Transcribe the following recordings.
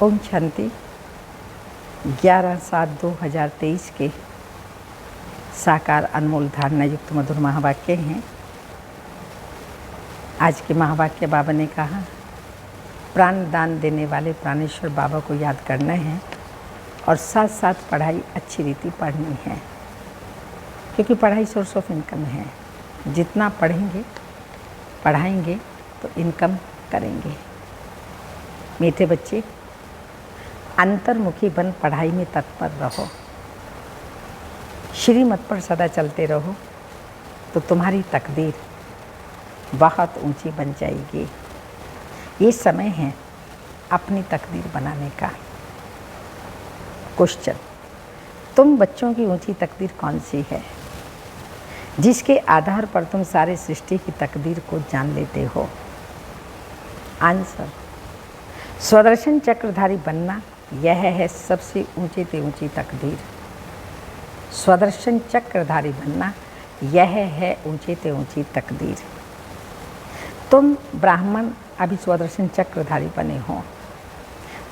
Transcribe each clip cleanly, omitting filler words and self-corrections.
ओम शांति। 11/7/2023 के साकार अनमोल धारणा युक्त मधुर महावाक्य हैं। आज के महावाक्य बाबा ने कहा, प्राण दान देने वाले प्राणेश्वर बाबा को याद करना है और साथ साथ पढ़ाई अच्छी रीति पढ़नी है, क्योंकि पढ़ाई सोर्स ऑफ इनकम है। जितना पढ़ेंगे पढ़ाएंगे तो इनकम करेंगे। मीठे बच्चे, अंतर्मुखी बन पढ़ाई में तत्पर रहो, श्रीमत पर सदा चलते रहो तो तुम्हारी तकदीर बहुत ऊंची बन जाएगी। ये समय है अपनी तकदीर बनाने का। क्वेश्चन, तुम बच्चों की ऊंची तकदीर कौन सी है जिसके आधार पर तुम सारे सृष्टि की तकदीर को जान लेते हो? आंसर, स्वदर्शन चक्रधारी बनना, यह है सबसे ऊंचे से ऊंची तकदीर। स्वदर्शन चक्रधारी बनना, यह है ऊंचे से ऊंची तकदीर। तुम ब्राह्मण अभी स्वदर्शन चक्रधारी बने हो,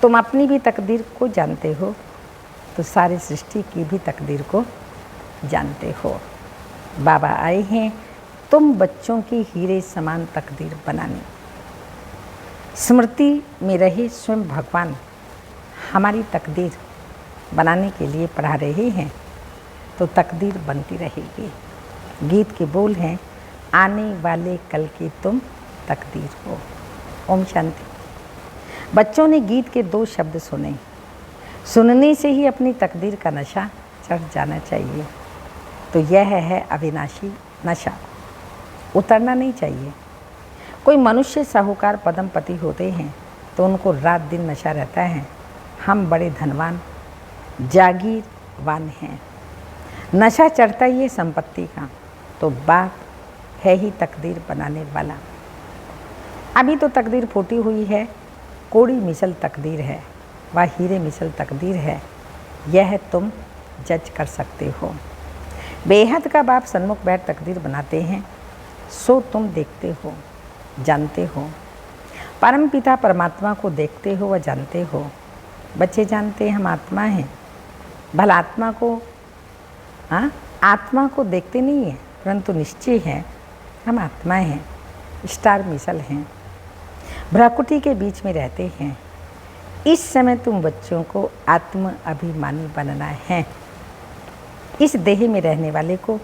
तुम अपनी भी तकदीर को जानते हो तो सारी सृष्टि की भी तकदीर को जानते हो। बाबा आए हैं तुम बच्चों की हीरे समान तकदीर बनाने। स्मृति में रहे स्वयं भगवान हमारी तकदीर बनाने के लिए पढ़ा रहे हैं तो तकदीर बनती रहेगी। गीत के बोल हैं, आने वाले कल की तुम तकदीर हो। ओम शांति। बच्चों ने गीत के 2 शब्द सुने, सुनने से ही अपनी तकदीर का नशा चढ़ जाना चाहिए। तो यह है अविनाशी नशा, उतरना नहीं चाहिए। कोई मनुष्य साहूकार पद्मपति होते हैं तो उनको रात दिन नशा रहता है, हम बड़े धनवान जागीरवान हैं। नशा चढ़ता ही है संपत्ति का, तो बाप है ही तकदीर बनाने वाला। अभी तो तकदीर फूटी हुई है, कोड़ी मिसल तकदीर है, वह हीरे मिसल तकदीर है, यह तुम जज कर सकते हो। बेहद का बाप सन्मुख बैठ तकदीर बनाते हैं, सो तुम देखते हो, जानते हो। परम पिता परमात्मा को देखते हो व जानते हो। बच्चे जानते हैं हम आत्मा हैं, भला आत्मा को देखते नहीं है, परंतु निश्चय है हम आत्मा हैं, स्टार मिसल हैं, भ्राकुटी के बीच में रहते हैं। इस समय तुम बच्चों को आत्म अभिमानी बनना है। इस देह में रहने वाले को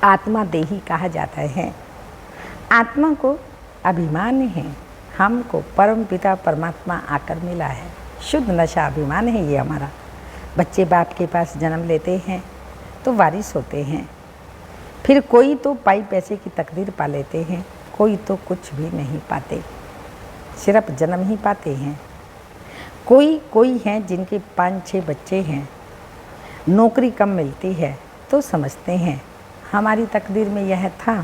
आत्मा देही कहा जाता है। आत्मा को अभिमान है, हमको परम पिता परमात्मा आकर मिला है। शुद्ध नशा अभिमान है ये हमारा। बच्चे बाप के पास जन्म लेते हैं तो वारिस होते हैं, फिर कोई तो पाई पैसे की तकदीर पा लेते हैं, कोई तो कुछ भी नहीं पाते, सिर्फ जन्म ही पाते हैं। कोई हैं जिनके 5-6 बच्चे हैं, नौकरी कम मिलती है तो समझते हैं हमारी तकदीर में यह था।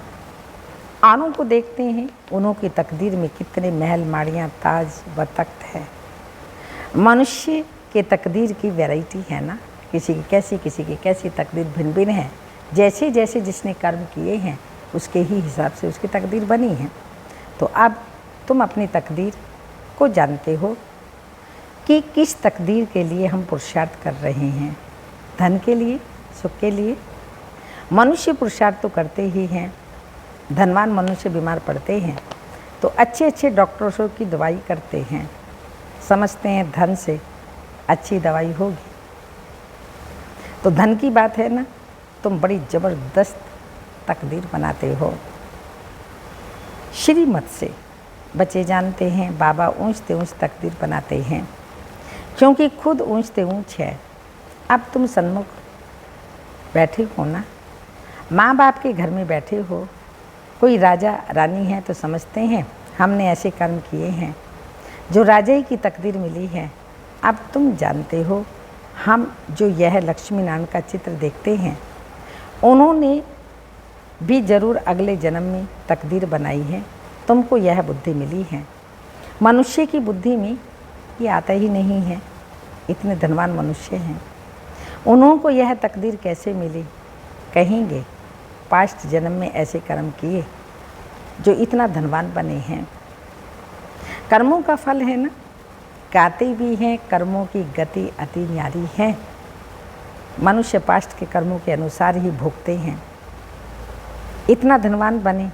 औरों को देखते हैं उन्हों की तकदीर में कितने महल माड़ियाँ ताज व तख्त है। मनुष्य के तकदीर की वैरायटी है ना, किसी की कैसी तकदीर भिन्न भिन्न है। जैसे जैसे जिसने कर्म किए हैं उसके ही हिसाब से उसकी तकदीर बनी है। तो अब तुम अपनी तकदीर को जानते हो कि किस तकदीर के लिए हम पुरुषार्थ कर रहे हैं। धन के लिए, सुख के लिए। मनुष्य पुरुषार्थ तो करते ही हैं। धनवान मनुष्य बीमार पड़ते हैं तो अच्छे अच्छे डॉक्टरों की दवाई करते हैं, समझते हैं धन से अच्छी दवाई होगी। तो धन की बात है ना, तुम बड़ी ज़बरदस्त तकदीर बनाते हो। श्रीमत से बच्चे जानते हैं बाबा ऊंच से ऊंच तकदीर बनाते हैं, क्योंकि खुद ऊंच से ऊंच है। अब तुम सन्मुख बैठे हो ना, माँ बाप के घर में बैठे हो, कोई राजा रानी है तो समझते हैं हमने ऐसे कर्म किए हैं जो राजा ही की तकदीर मिली है। अब तुम जानते हो हम जो यह लक्ष्मी नारायण का चित्र देखते हैं उन्होंने भी ज़रूर अगले जन्म में तकदीर बनाई है, तुमको यह बुद्धि मिली है। मनुष्य की बुद्धि में ये आता ही नहीं है। इतने धनवान मनुष्य हैं, उन्हों को यह तकदीर कैसे मिली? कहेंगे पास्ट जन्म में ऐसे कर्म किए जो इतना धनवान बने हैं। कर्मों का फल है ना, गाते भी हैं, कर्मों की गति अति न्यारी है। मनुष्य पास्ट के कर्मों के अनुसार ही भोगते हैं। इतना धनवान बने,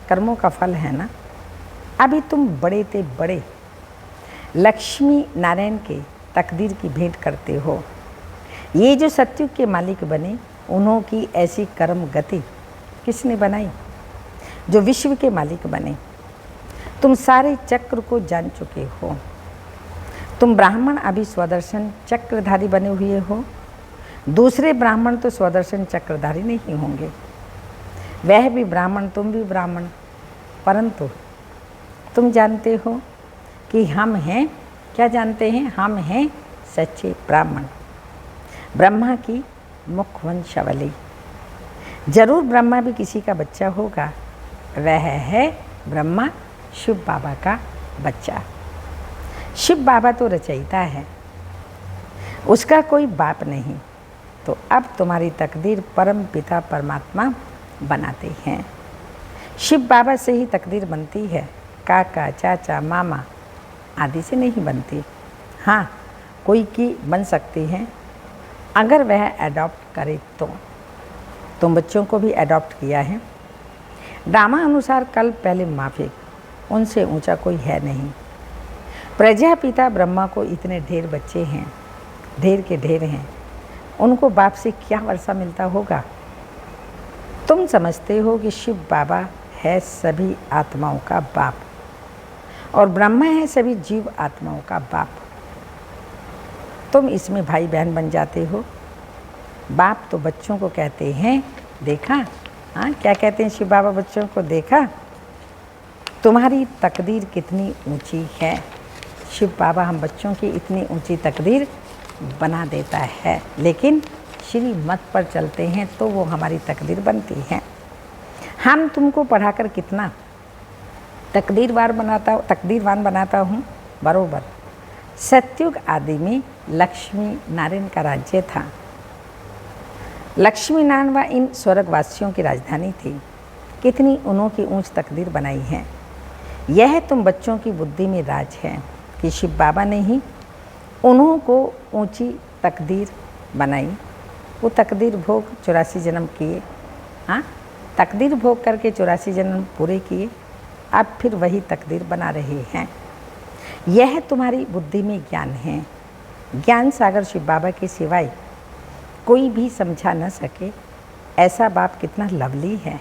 कर्मों का फल है ना। अभी तुम बड़े ते बड़े लक्ष्मी नारायण के तकदीर की भेंट करते हो। ये जो सत्युग के मालिक बने, उन्हों की ऐसी कर्म गति किसने बनाई? जो विश्व के मालिक बने। तुम सारे चक्र को जान चुके हो। तुम ब्राह्मण अभी स्वदर्शन चक्रधारी बने हुए हो। दूसरे ब्राह्मण तो स्वदर्शन चक्रधारी नहीं होंगे। वह भी ब्राह्मण, तुम भी ब्राह्मण, परंतु तुम जानते हो कि हम हैं, क्या जानते हैं? हम हैं सच्चे ब्राह्मण, ब्रह्मा की मुखवंशावली। जरूर ब्रह्मा भी किसी का बच्चा होगा। वह है ब्रह्मा शिव बाबा का बच्चा। शिव बाबा तो रचयिता है, उसका कोई बाप नहीं। तो अब तुम्हारी तकदीर परम पिता परमात्मा बनाते हैं। शिव बाबा से ही तकदीर बनती है, काका, चाचा, मामा आदि से नहीं बनती। हाँ, कोई की बन सकती है अगर वह एडॉप्ट करे तो। तुम बच्चों को भी एडॉप्ट किया है। ड्रामा अनुसार कल पहले माफिक, उनसे ऊंचा कोई है नहीं। प्रजापिता ब्रह्मा को इतने ढेर बच्चे हैं, ढेर के ढेर हैं, उनको बाप से क्या वर्षा मिलता होगा? तुम समझते हो कि शिव बाबा है सभी आत्माओं का बाप और ब्रह्मा है सभी जीव आत्माओं का बाप। तुम इसमें भाई बहन बन जाते हो। बाप तो बच्चों को कहते हैं, देखा? हाँ, क्या कहते हैं शिव बाबा बच्चों को? देखा तुम्हारी तकदीर कितनी ऊंची है। शिव बाबा हम बच्चों की इतनी ऊंची तकदीर बना देता है, लेकिन श्रीमत पर चलते हैं तो वो हमारी तकदीर बनती है। हम तुमको पढ़ाकर कितना तकदीरवान बनाता हूँ बरोबर। सत्युग आदि में लक्ष्मी नारायण का राज्य था। लक्ष्मी नारायण व इन स्वर्गवासियों की राजधानी थी। कितनी उन्हों की ऊंच तकदीर बनाई है। यह तुम बच्चों की बुद्धि में राज है कि शिव बाबा ने ही उन्हों को ऊंची तकदीर बनाई। वो तकदीर भोग 84 जन्म किए। हाँ, तकदीर भोग करके 84 जन्म पूरे किए। अब फिर वही तकदीर बना रहे हैं। यह तुम्हारी बुद्धि में ज्ञान है। ज्ञान सागर शिव बाबा के सिवाय कोई भी समझा न सके। ऐसा बाप कितना लवली है।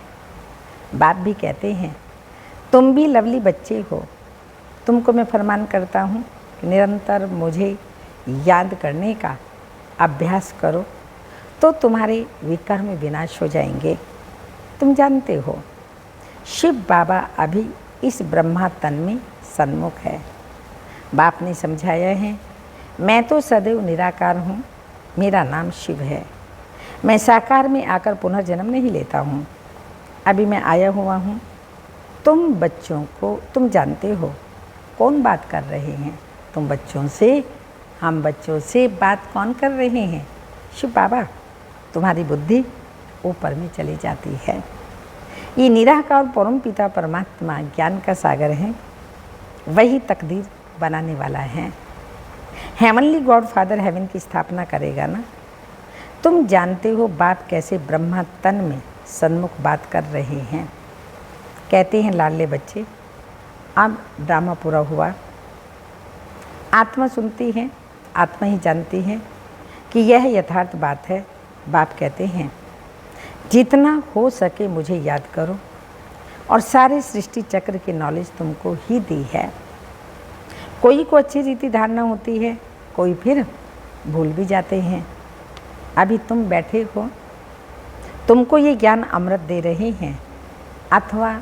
बाप भी कहते हैं तुम भी लवली बच्चे हो। तुमको मैं फरमान करता हूँ कि निरंतर मुझे याद करने का अभ्यास करो तो तुम्हारे विकर्म विनाश हो जाएंगे। तुम जानते हो शिव बाबा अभी इस ब्रह्मा तन में सन्मुख है। बाप ने समझाया है, मैं तो सदैव निराकार हूँ, मेरा नाम शिव है। मैं साकार में आकर पुनर्जन्म नहीं लेता हूँ। अभी मैं आया हुआ हूँ। तुम बच्चों को, तुम जानते हो कौन बात कर रहे हैं? तुम बच्चों से, हम बच्चों से बात कौन कर रहे हैं? शिव बाबा। तुम्हारी बुद्धि ऊपर में चली जाती है। ये निराकार परम पिता परमात्मा ज्ञान का सागर है। वही तकदीर बनाने वाला है। हेवनली गॉड फादर हेवन की स्थापना करेगा ना। तुम जानते हो बाप कैसे ब्रह्मा तन में सन्मुख बात कर रहे हैं। कहते हैं लाडले बच्चे, अब ड्रामा पूरा हुआ। आत्मा सुनती है, आत्मा ही जानती है कि यह यथार्थ बात है। बाप कहते हैं जितना हो सके मुझे याद करो, और सारे सृष्टि चक्र की नॉलेज तुमको ही दी है। कोई को अच्छी रीति धारणा होती है, कोई फिर भूल भी जाते हैं। अभी तुम बैठे हो, तुमको ये ज्ञान अमृत दे रहे हैं अथवा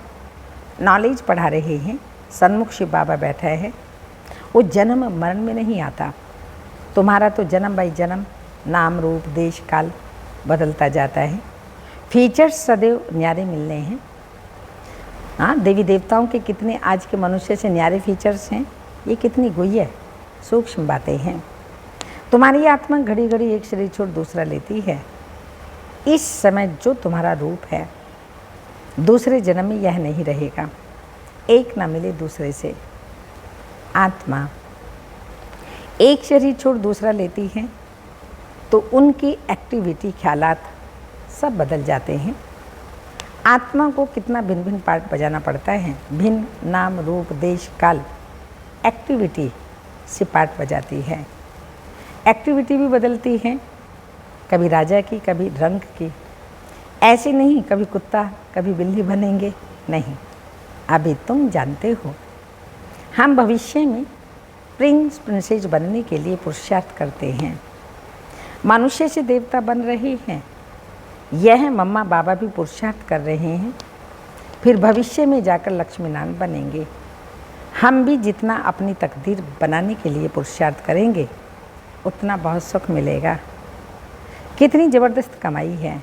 नॉलेज पढ़ा रहे हैं। सन्मुख शिव बाबा बैठा है। वो जन्म मरण में नहीं आता। तुम्हारा तो जन्म बाई जन्म नाम रूप देश काल बदलता जाता है। फीचर्स सदैव न्यारे मिलने हैं। हाँ, देवी देवताओं के कितने आज के मनुष्य से न्यारे फीचर्स हैं। ये कितनी गुह्य सूक्ष्म बातें हैं। तुम्हारी आत्मा घड़ी घड़ी एक शरीर छोड़ दूसरा लेती है। इस समय जो तुम्हारा रूप है, दूसरे जन्म में यह नहीं रहेगा। एक ना मिले दूसरे से। आत्मा एक शरीर छोड़ दूसरा लेती हैं तो उनकी एक्टिविटी, ख्यालात सब बदल जाते हैं। आत्मा को कितना भिन्न भिन्न पार्ट बजाना पड़ता है, भिन्न नाम रूप देश काल एक्टिविटी से पार्ट बजाती है। एक्टिविटी भी बदलती है, कभी राजा की, कभी रंग की। ऐसे नहीं कभी कुत्ता कभी बिल्ली बनेंगे, नहीं। अभी तुम जानते हो हम भविष्य में प्रिंस प्रिंसेस बनने के लिए पुरुषार्थ करते हैं। मनुष्य से देवता बन रहे हैं, यह मम्मा बाबा भी पुरुषार्थ कर रहे हैं। फिर भविष्य में जाकर लक्ष्मीनारायण बनेंगे। हम भी जितना अपनी तकदीर बनाने के लिए पुरुषार्थ करेंगे उतना बहुत सुख मिलेगा। कितनी ज़बरदस्त कमाई है,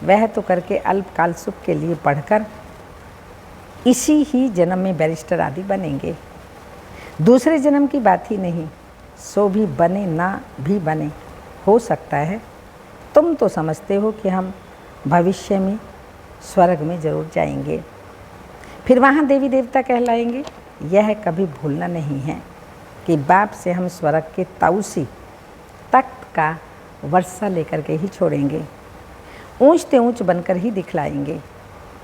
वह तो करके अल्पकाल सुख के लिए पढ़कर इसी ही जन्म में बैरिस्टर आदि बनेंगे। दूसरे जन्म की बात ही नहीं, सो भी बने ना भी बने, हो सकता है। तुम तो समझते हो कि हम भविष्य में स्वर्ग में ज़रूर जाएंगे, फिर वहाँ देवी देवता कहलाएंगे। यह कभी भूलना नहीं है कि बाप से हम स्वर्ग के ताउसी तख्त का वर्षा लेकर के ही छोड़ेंगे, ऊंचते ऊंच बनकर ही दिखलाएंगे।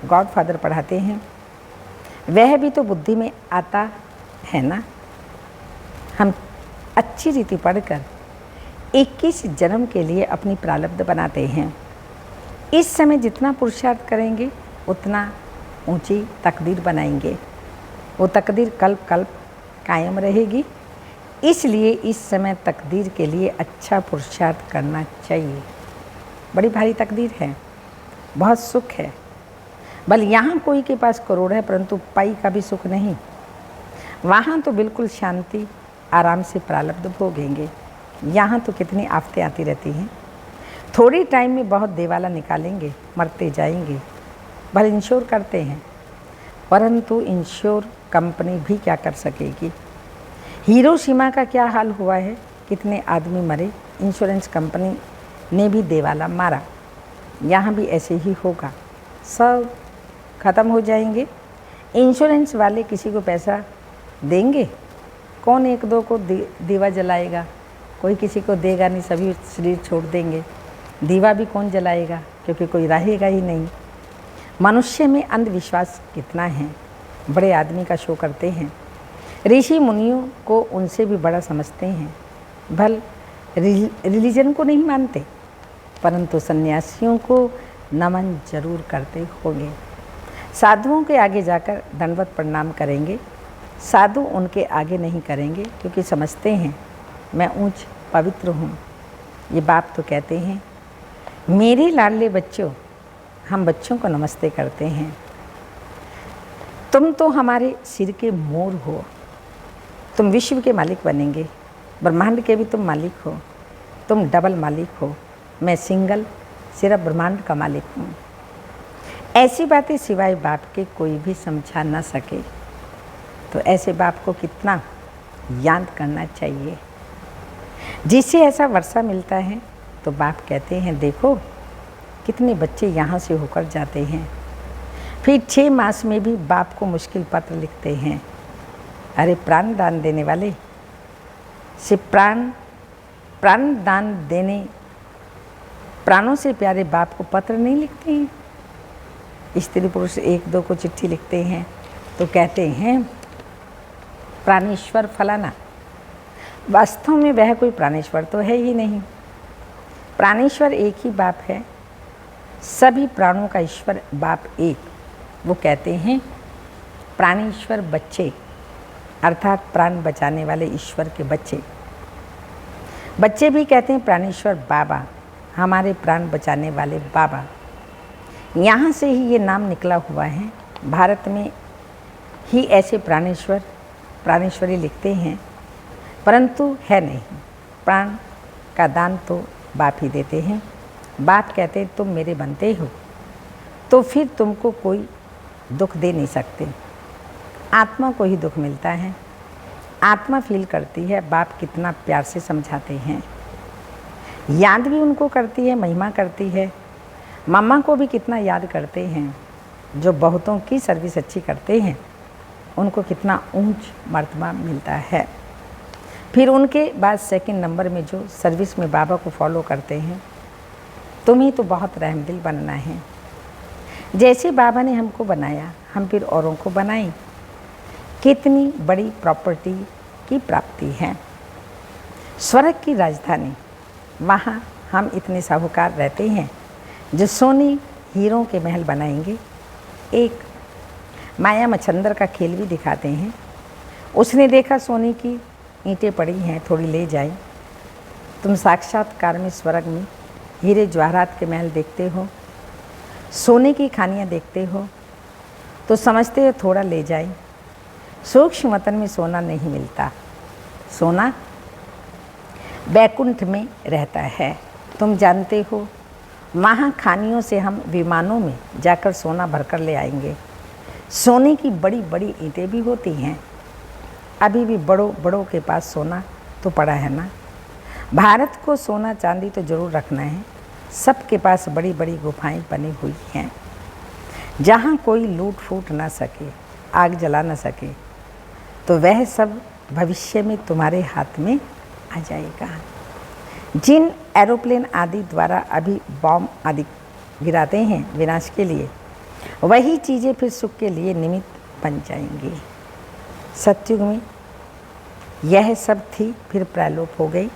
गॉडफादर पढ़ाते हैं, वह भी तो बुद्धि में आता है ना। हम अच्छी रीति पढ़कर 21 जन्म के लिए अपनी प्रारब्ध बनाते हैं। इस समय जितना पुरुषार्थ करेंगे उतना ऊंची तकदीर बनाएंगे। वो तकदीर कल्प कल्प कायम रहेगी। इसलिए इस समय तकदीर के लिए अच्छा पुरुषार्थ करना चाहिए। बड़ी भारी तकदीर है, बहुत सुख है। बल यहाँ कोई के पास करोड़ है परंतु पाई का भी सुख नहीं। वहाँ तो बिल्कुल शांति आराम से प्रारब्ध भोगेंगे। यहाँ तो कितनी आफतें आती रहती हैं। थोड़ी टाइम में बहुत देवाला निकालेंगे, मरते जाएंगे। भल इंश्योर करते हैं परंतु इंश्योर कंपनी भी क्या कर सकेगी। हिरोशिमा का क्या हाल हुआ है, कितने आदमी मरे, इंश्योरेंस कंपनी ने भी देवाला मारा। यहाँ भी ऐसे ही होगा, सब ख़त्म हो जाएंगे। इंश्योरेंस वाले किसी को पैसा देंगे, कौन एक दो को दीवा जलाएगा, कोई किसी को देगा नहीं, सभी शरीर छोड़ देंगे। दीवा भी कौन जलाएगा क्योंकि कोई रहेगा ही नहीं। मनुष्य में अंधविश्वास कितना है, बड़े आदमी का शो करते हैं। ऋषि मुनियों को उनसे भी बड़ा समझते हैं। भल रिलीजन को नहीं मानते परंतु सन्यासियों को नमन जरूर करते होंगे। साधुओं के आगे जाकर दंडवत प्रणाम करेंगे, साधु उनके आगे नहीं करेंगे क्योंकि समझते हैं मैं ऊंच पवित्र हूँ। ये बाप तो कहते हैं मेरे लाडले बच्चों, हम बच्चों को नमस्ते करते हैं। तुम तो हमारे सिर के मोर हो, तुम विश्व के मालिक बनेंगे, ब्रह्मांड के भी तुम मालिक हो। तुम डबल मालिक हो, मैं सिंगल सिर्फ ब्रह्मांड का मालिक हूँ। ऐसी बातें सिवाय बाप के कोई भी समझा ना सके, तो ऐसे बाप को कितना याद करना चाहिए। जिससे ऐसा वर्षा मिलता है तो बाप कहते हैं देखो कितने बच्चे यहाँ से होकर जाते हैं। फिर 6 मास में भी बाप को मुश्किल पत्र लिखते हैं। अरे प्राण दान देने वाले से प्राण दान देने, प्राणों से प्यारे बाप को पत्र नहीं लिखते हैं। स्त्री पुरुष 1-2 को चिट्ठी लिखते हैं तो कहते हैं प्राणेश्वर फलाना। वास्तव में वह कोई प्राणेश्वर तो है ही नहीं। प्राणेश्वर एक ही बाप है, सभी प्राणों का ईश्वर बाप एक। वो कहते हैं प्राणेश्वर बच्चे, अर्थात प्राण बचाने वाले ईश्वर के बच्चे। बच्चे भी कहते हैं प्राणेश्वर बाबा, हमारे प्राण बचाने वाले बाबा। यहाँ से ही ये नाम निकला हुआ है। भारत में ही ऐसे प्राणेश्वरी लिखते हैं परंतु है नहीं। प्राण का दान तो बाप ही देते हैं। बाप कहते हैं तुम मेरे बनते हो तो फिर तुमको कोई दुख दे नहीं सकते। आत्मा को ही दुख मिलता है, आत्मा फील करती है। बाप कितना प्यार से समझाते हैं, याद भी उनको करती है, महिमा करती है। मम्मा को भी कितना याद करते हैं, जो बहुतों की सर्विस अच्छी करते हैं उनको कितना ऊंच मर्तबा मिलता है। फिर उनके बाद सेकंड नंबर में जो सर्विस में बाबा को फॉलो करते हैं, तुम्हें तो बहुत रहमदिल बनना है। जैसे बाबा ने हमको बनाया, हम फिर औरों को बनाएं। कितनी बड़ी प्रॉपर्टी की प्राप्ति है। स्वर्ग की राजधानी, वहाँ हम इतने साहूकार रहते हैं जो सोने हीरों के महल बनाएंगे। एक माया मच्छंदर का खेल भी दिखाते हैं। उसने देखा सोने की ईंटें पड़ी हैं, थोड़ी ले जाए। तुम साक्षात्कार में स्वर्ग में हीरे जवाहरात के महल देखते हो, सोने की खानियाँ देखते हो, तो समझते हो थोड़ा ले जाए। सूक्ष्म वतन में सोना नहीं मिलता, सोना बैकुंठ में रहता है। तुम जानते हो वहाँ खानियों से हम विमानों में जाकर सोना भरकर ले आएंगे। सोने की बड़ी बड़ी ईंटें भी होती हैं। अभी भी बड़ों बड़ों के पास सोना तो पड़ा है ना। भारत को सोना चांदी तो ज़रूर रखना है। सबके पास बड़ी बड़ी गुफाएं बनी हुई हैं जहाँ कोई लूट फूट ना सके, आग जला ना सके। तो वह सब भविष्य में तुम्हारे हाथ में आ जाएगा। जिन एरोप्लेन आदि द्वारा अभी बॉम्ब आदि गिराते हैं विनाश के लिए, वही चीज़ें फिर सुख के लिए निमित्त बन जाएंगी। सतयुग में यह सब थी, फिर प्रलोप हो गई,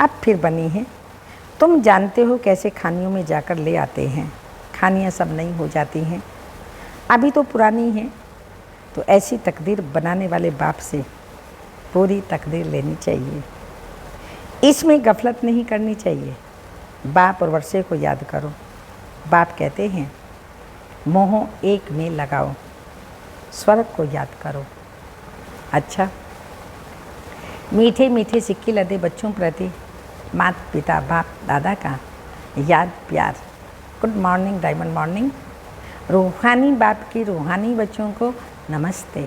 अब फिर बनी है। तुम जानते हो कैसे खानियों में जाकर ले आते हैं। खानियाँ सब नई हो जाती हैं, अभी तो पुरानी हैं। तो ऐसी तकदीर बनाने वाले बाप से पूरी तकदीर लेनी चाहिए। इसमें गफलत नहीं करनी चाहिए। बाप और वर्षे को याद करो। बाप कहते हैं मोह एक में लगाओ, स्वर्ग को याद करो। अच्छा, मीठे मीठे सिक्के लदे बच्चों प्रति माता पिता बाप दादा का याद प्यार। Good morning, diamond morning. रूहानी बाप की रूहानी बच्चों को नमस्ते।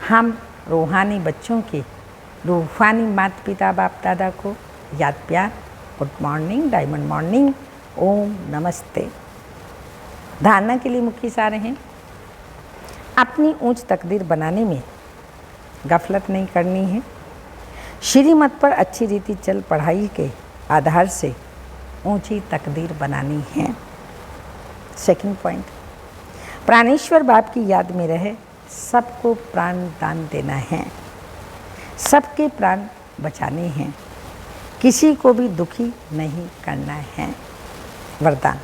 हम रूहानी बच्चों के रूहानी माता पिता बाप दादा को याद प्यार। गुड मॉर्निंग, डायमंड मॉर्निंग, ओम नमस्ते। धारणा के लिए मुख्य सारे हैं। अपनी ऊंच तकदीर बनाने में गफलत नहीं करनी है। श्रीमत पर अच्छी रीति चल पढ़ाई के आधार से ऊंची तकदीर बनानी है। सेकंड पॉइंट, प्राणेश्वर बाप की याद में रहे, सबको प्राण दान देना है, सबके प्राण बचाने हैं, किसी को भी दुखी नहीं करना है। वरदान,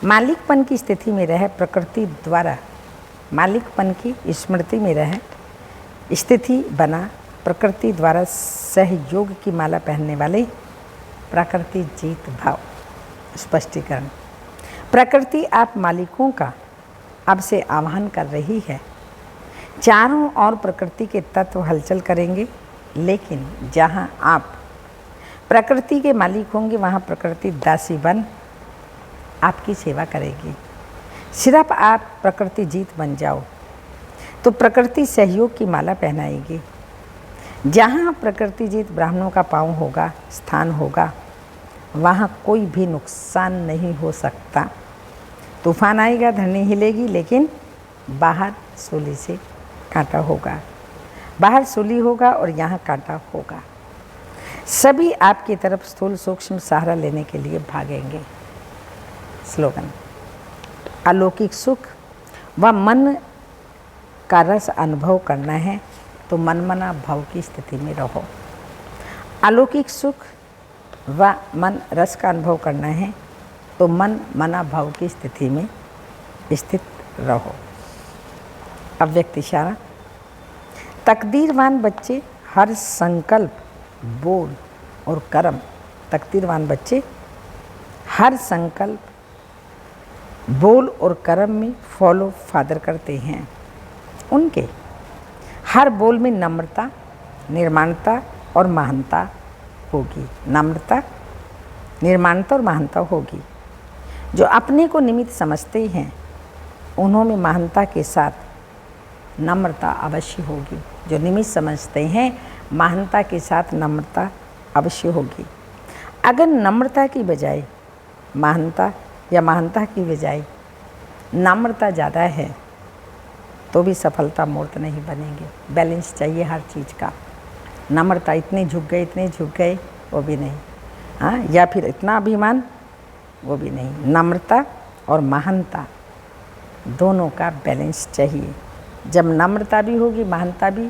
मालिकपन की स्थिति में रहे, प्रकृति द्वारा मालिकपन की स्मृति में रहे, स्थिति बना, प्रकृति द्वारा सहयोग की माला पहनने वाले प्रकृति जीत भाव। स्पष्टीकरण, प्रकृति आप मालिकों का अब से आह्वान कर रही है। चारों ओर प्रकृति के तत्व हलचल करेंगे, लेकिन जहाँ आप प्रकृति के मालिक होंगे वहाँ प्रकृति दासी बन आपकी सेवा करेगी। सिर्फ आप प्रकृति जीत बन जाओ तो प्रकृति सहयोग की माला पहनाएगी। जहाँ प्रकृति जीत ब्राह्मणों का पाँव होगा, स्थान होगा, वहाँ कोई भी नुकसान नहीं हो सकता। तूफान आएगा, धरनी हिलेगी, लेकिन बाहर सूली से कांटा होगा, बाहर सूली होगा और यहाँ कांटा होगा। सभी आपकी तरफ स्थूल सूक्ष्म सहारा लेने के लिए भागेंगे। स्लोगन, अलौकिक सुख व मन का रस अनुभव करना है तो मनमना भाव की स्थिति में रहो। अलौकिक सुख व मन रस का अनुभव करना है तो मन मना भाव की स्थिति में स्थित रहो। अव्यक्त इशारा, तकदीरवान बच्चे हर संकल्प, बोल और कर्म, तकदीरवान बच्चे हर संकल्प, बोल और कर्म में फॉलो फादर करते हैं। उनके हर बोल में नम्रता, निर्माणता और महानता होगी। नम्रता, निर्माणता और महानता होगी। जो अपने को निमित्त समझते हैं उन्होंने महानता के साथ नम्रता अवश्य होगी। जो निमित्त समझते हैं महानता के साथ नम्रता अवश्य होगी। अगर नम्रता की बजाय महानता या महानता की बजाय नम्रता ज़्यादा है तो भी सफलता मूर्त नहीं बनेगी। बैलेंस चाहिए हर चीज़ का। नम्रता, इतने झुक गए वो भी नहीं। हाँ, या फिर इतना अभिमान, वो भी नहीं। नम्रता और महानता दोनों का बैलेंस चाहिए। जब नम्रता भी होगी, महानता भी,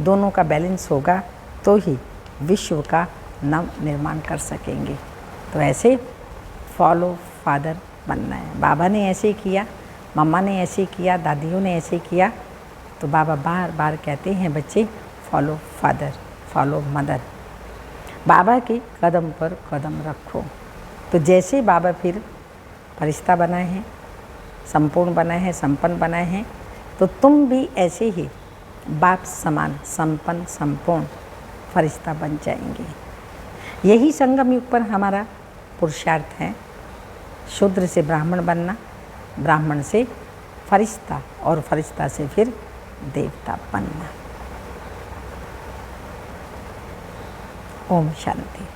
दोनों का बैलेंस होगा तो ही विश्व का नव निर्माण कर सकेंगे। तो ऐसे फॉलो फादर बनना है। बाबा ने ऐसे किया, मम्मा ने ऐसे किया, दादियों ने ऐसे किया, तो बाबा बार बार कहते हैं बच्चे फॉलो फादर, फॉलो मदर। बाबा के कदम पर कदम रखो। तो जैसे बाबा फिर फरिश्ता बनाए हैं, संपूर्ण बनाए हैं, संपन्न बनाए हैं, तो तुम भी ऐसे ही बाप समान संपन्न संपूर्ण फरिश्ता बन जाएंगे। यही संगम युग पर हमारा पुरुषार्थ है। शूद्र से ब्राह्मण बनना, ब्राह्मण से फरिश्ता और फरिश्ता से फिर देवता बनना। ओम शांति।